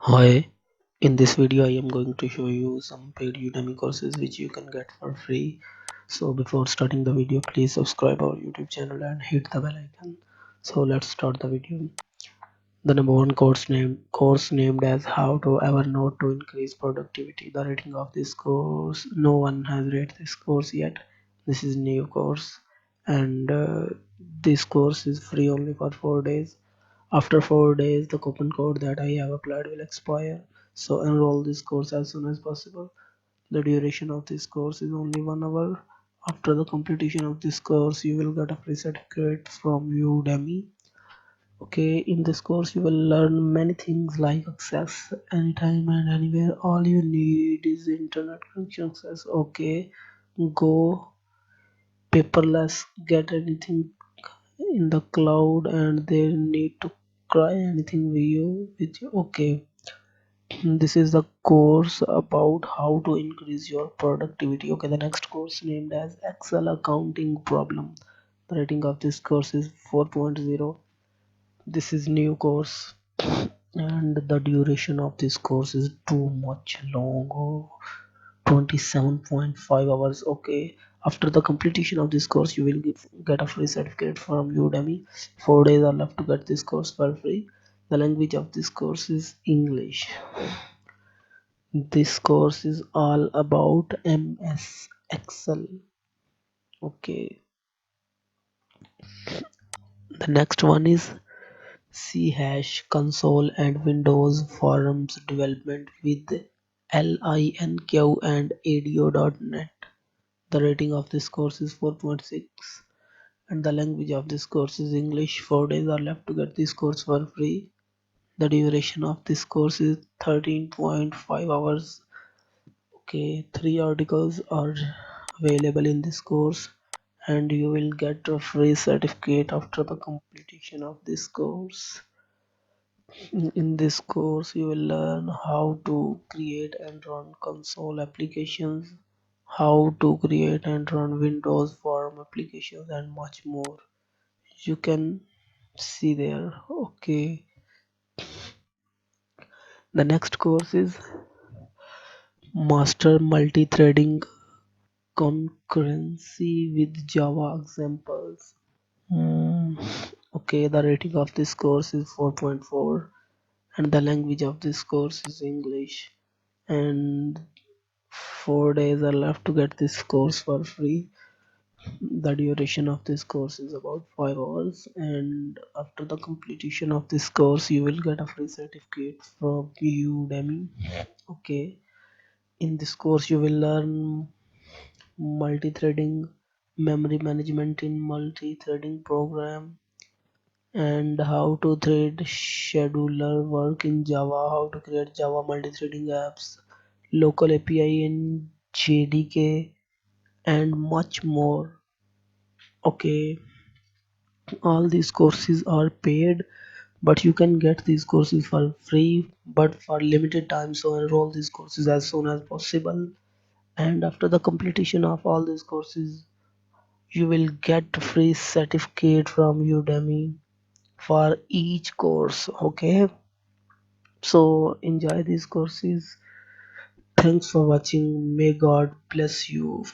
Hi, in this video I am going to show you some paid Udemy courses which you can get for free. So before starting the video, please subscribe our YouTube channel and hit the bell icon. So let's start the video. The number one course named as How to Evernote to Increase Productivity. The rating of this course, no one has rated this course yet. This is new course, and this course is free only for 4 days. After 4 days, the coupon code that I have applied will expire. So enroll this course as soon as possible. The duration of this course is only 1 hour. After the completion of this course, you will get a free certificate from Udemy. Okay, in this course you will learn many things like access anytime and anywhere. All you need is internet connection access. Okay, go paperless, get anything in the cloud, and they need to cry anything with you. Okay, this is the course about how to increase your productivity. Okay, the next course named as Excel Accounting Problem. The rating of this course is 4.0. This is new course, and the duration of this course is too much long. 27.5 hours. Okay, after the completion of this course you will get a free certificate from Udemy. 4 days are left to get this course for free. The language of this course is English. This course is all about MS Excel. Okay, the next one is C hash console and Windows forums development with LINQ and ADO.NET. The rating of this course is 4.6, and the language of this course is English. 4 days are left to get this course for free. The duration of this course is 13.5 hours. Okay, 3 articles are available in this course, and you will get a free certificate after the completion of this course. In this course, you will learn how to create and run console applications, how to create and run Windows form applications, and much more. You can see there. Okay, the next course is Master Multi-Threading Concurrency with Java Examples. Hmm, okay, the rating of this course is 4.4, and the language of this course is English. And 4 days are left to get this course for free. The duration of this course is about 5 hours, and after the completion of this course you will get a free certificate from Udemy. Okay, in this course you will learn multi-threading, memory management in multi-threading program, and how to thread scheduler work in Java, how to create Java multi-threading apps, local API in JDK, and much more. Okay, all these courses are paid, but you can get these courses for free but for limited time. So enroll these courses as soon as possible, and after the completion of all these courses you will get free certificate from Udemy for each course. Okay, so enjoy these courses. Thanks for watching. May God bless you.